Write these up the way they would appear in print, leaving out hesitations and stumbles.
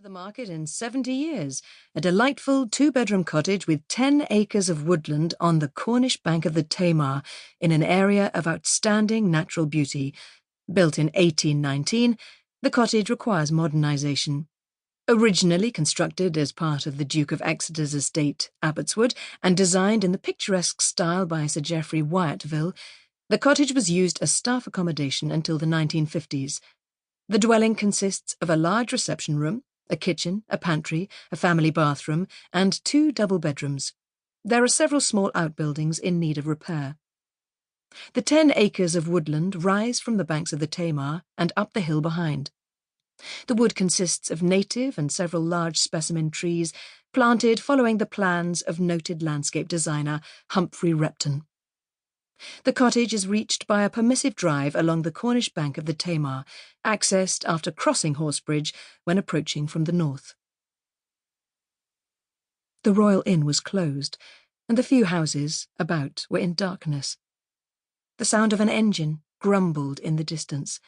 to the market in 70 years, a delightful two-bedroom cottage with 10 acres of woodland on the Cornish bank of the Tamar in an area of outstanding natural beauty. Built in 1819, the cottage requires modernisation. Originally constructed as part of the Duke of Exeter's estate, Abbotswood, and designed in the picturesque style by Sir Geoffrey Wyatville, the cottage was used as staff accommodation until the 1950s. The dwelling consists of a large reception room, a kitchen, a pantry, a family bathroom, and 2 double bedrooms. There are several small outbuildings in need of repair. The 10 acres of woodland rise from the banks of the Tamar and up the hill behind. The wood consists of native and several large specimen trees planted following the plans of noted landscape designer Humphrey Repton. The cottage is reached by a permissive drive along the Cornish bank of the Tamar, accessed after crossing Horsebridge when approaching from the north. The Royal Inn was closed, and the few houses about were in darkness. The sound of an engine grumbled in the distance.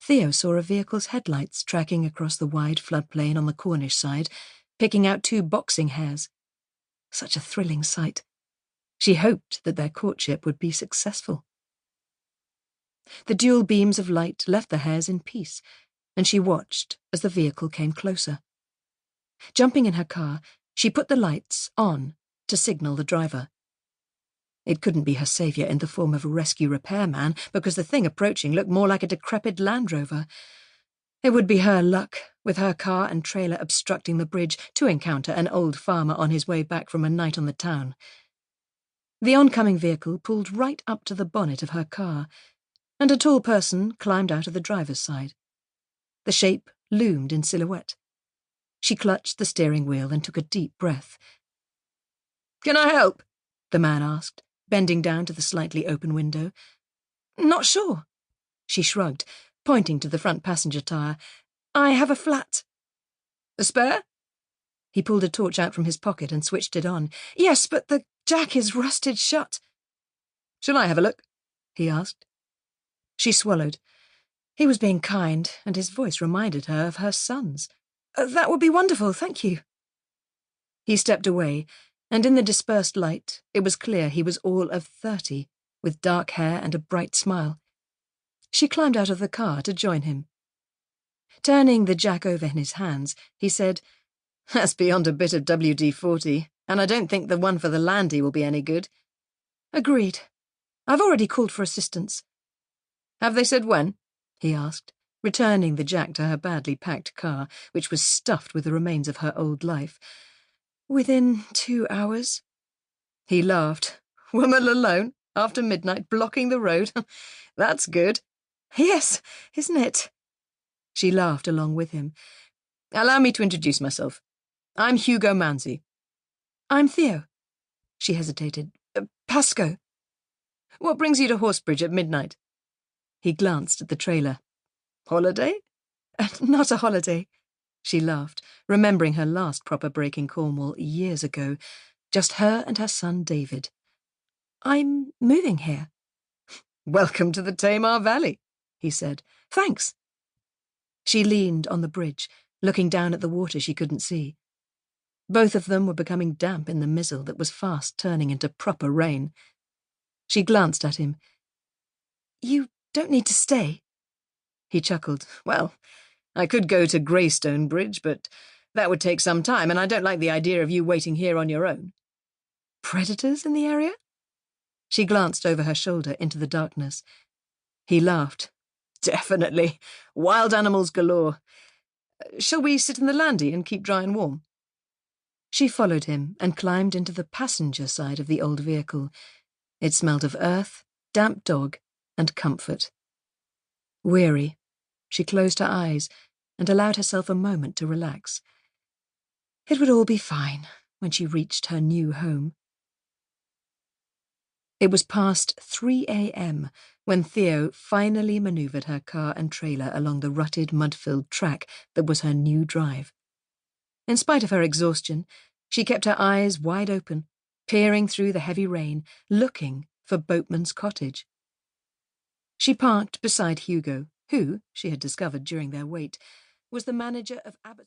Theo saw a vehicle's headlights tracking across the wide floodplain on the Cornish side, picking out 2 boxing hares. Such a thrilling sight. She hoped that their courtship would be successful. The dual beams of light left the hares in peace, and she watched as the vehicle came closer. Jumping in her car, she put the lights on to signal the driver. It couldn't be her saviour in the form of a rescue repairman, because the thing approaching looked more like a decrepit Land Rover. It would be her luck, with her car and trailer obstructing the bridge, to encounter an old farmer on his way back from a night on the town. The oncoming vehicle pulled right up to the bonnet of her car, and a tall person climbed out of the driver's side. The shape loomed in silhouette. She clutched the steering wheel and took a deep breath. "Can I help?" the man asked, bending down to the slightly open window. "Not sure." She shrugged, pointing to the front passenger tire. "I have a flat." "A spare?" He pulled a torch out from his pocket and switched it on. "Yes, but the jack is rusted shut." "Shall I have a look?" he asked. She swallowed. He was being kind, and his voice reminded her of her son's. "That would be wonderful, thank you." He stepped away, and in the dispersed light it was clear he was all of 30, with dark hair and a bright smile. She climbed out of the car to join him. Turning the jack over in his hands, he said, "That's beyond a bit of WD-40, and I don't think the one for the Landy will be any good." "Agreed. I've already called for assistance." "Have they said when?" he asked, returning the jack to her badly packed car, which was stuffed with the remains of her old life. "Within 2 hours." He laughed. "Woman alone, after midnight, blocking the road? That's good." "Yes, isn't it?" She laughed along with him. "Allow me to introduce myself. I'm Hugo Manzi." "I'm Theo." She hesitated. "Pascoe." "What brings you to Horsebridge at midnight?" He glanced at the trailer. "Holiday?" "Not a holiday." She laughed, remembering her last proper break in Cornwall years ago. Just her and her son David. "I'm moving here." "Welcome to the Tamar Valley," he said. "Thanks." She leaned on the bridge, looking down at the water she couldn't see. Both of them were becoming damp in the mizzle that was fast turning into proper rain. She glanced at him. "You don't need to stay." He chuckled. "Well, I could go to Greystone Bridge, but that would take some time, and I don't like the idea of you waiting here on your own." "Predators in the area?" She glanced over her shoulder into the darkness. He laughed. "Definitely. Wild animals galore. Shall we sit in the landy and keep dry and warm?" She followed him and climbed into the passenger side of the old vehicle. It smelled of earth, damp dog, and comfort. Weary, she closed her eyes and allowed herself a moment to relax. It would all be fine when she reached her new home. It was past 3 a.m. when Theo finally manoeuvred her car and trailer along the rutted, mud-filled track that was her new drive. In spite of her exhaustion, she kept her eyes wide open, peering through the heavy rain, looking for Boatman's cottage. She parked beside Hugo, who, she had discovered during their wait, was the manager of Abbotswood.